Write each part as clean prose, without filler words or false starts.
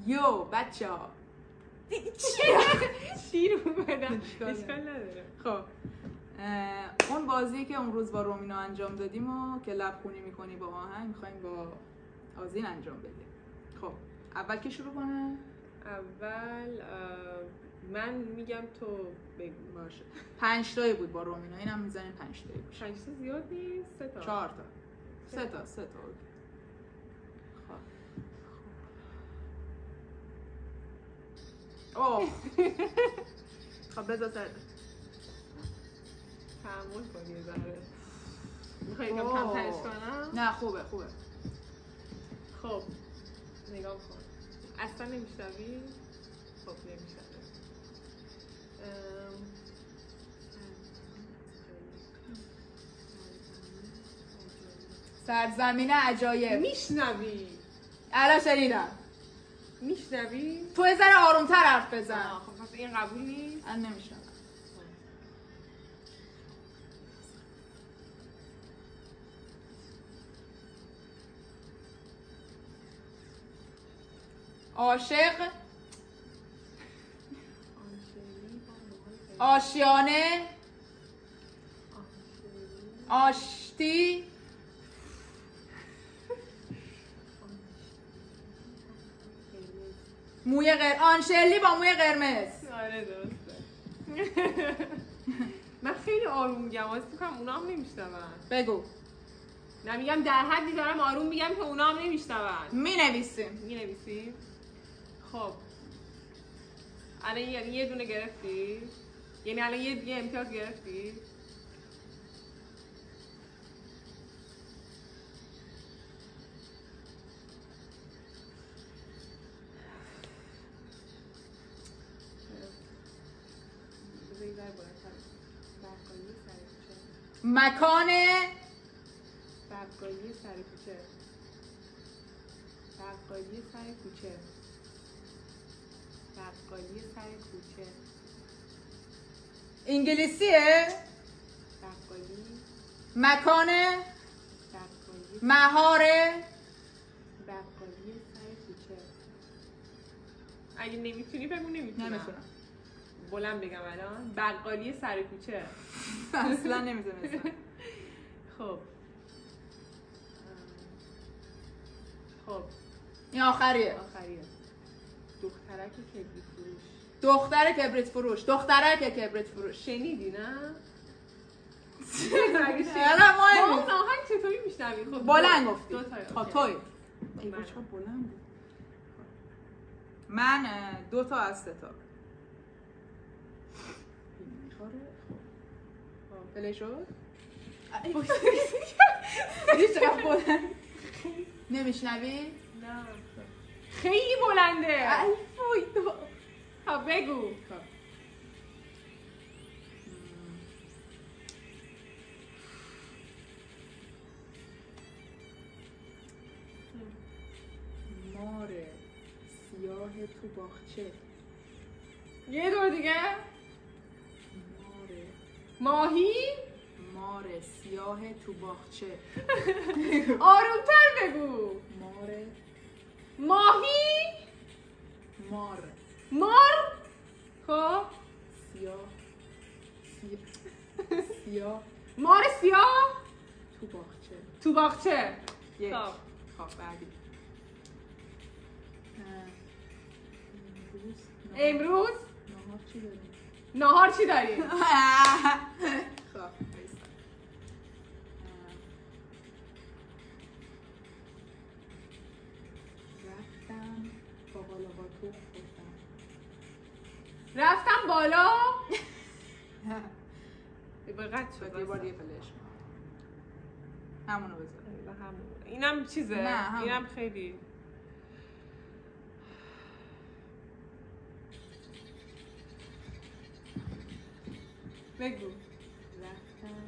یو بچه ها شیر اومدم اشکال نداره. خب اون بازی که اون روز با رومینا انجام دادیم و که لبخونی میکنی با آهنگ میخوایم با آذین انجام بدیم. خب اول که شروع کنه؟ اول من میگم تو بگو. باشه 5 تایی بود با رومینا، اینم میزنیم 5 تایی باشه. 5 تا زیاد نیست، 3 تا 4 تا 3 تا 3 تا. خب اوه خب بذار سر تحمل کنی یه ذره. میخوایی یکم کمترش کنم؟ نه خوبه خوبه. خب نگاه کن. اصلا نمیشنوی؟ خب نمیشنوی. سرزمین عجایب. میشنوی؟ الان شنیدم. میشنوی؟ تو یه ذره آرومتر حرف بزن. خب پس این قبول نیست؟ من نمیشنوم. عاشق، آشیانه، آشتی، موی آنشلی با موی قرمز. آره درسته. من خیلی آروم میگم، واسه میگم اونا هم نمیشنون. بگو. نمیگم در حدی دارم آروم میگم که اونا هم نمیشنون. مینویسیم. خب الان یعنی یه دونه گرفتی؟ یعنی الان یه امتیاز گرفتی؟ مکان بقالی سر کوچه. بقالی سر کوچه. بقالی سر کوچه. انگلیسیه؟ بقالی. مکان بقالی. مهاره. بقالی سر کوچه. اگه نمیتونی بگو نمیتونم. نمیتونم. بلند بگم الان. بقالی سر کوچه. اصلا نمیتونم. خب این آخریه. دخترک کبریت فروش. دختر کبریت فروش. دخترک کبریت فروش. شنیدی نه؟ نه مهم اون آهنگ چطوری میشنوی؟ خب بلند گفتی. خب توی چقدر بلند بود. من 2 تا از 3 تا. پلی شد؟ دیدی چقدر بلند؟ نمیشنوی؟ نه خیلی بلنده. ای فوی تو. خب بگو. مار سیاه تو باغچه. یه دور دیگه. ماهی. مار سیاه تو باغچه. آرومتر بگو. ماهی. مار. خب سیاه مار سیاه تو باغچه. خب بعدی. امروز نهار چی داریم؟ خب رفتم بالا. به قد شد. یه بار دیگه فلش همونو بذار. اینم چیزه. نه اینم خیلی بگو. رفتم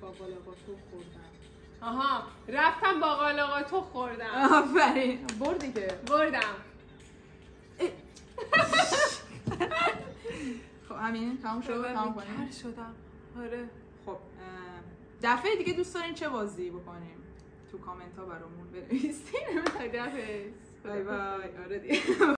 باقال آقا تو خوردم. آها رفتم باقال آقا تو خوردم. آفرین بردی که. بردم. خب همین تموم شد. تموم کنیم. شدم. آره. خب دفعه دیگه دوست دارین چه بازی بکنیم؟ تو کامنت ها برامون بنویسین. خداحافظ. بای بای. آره دیگه.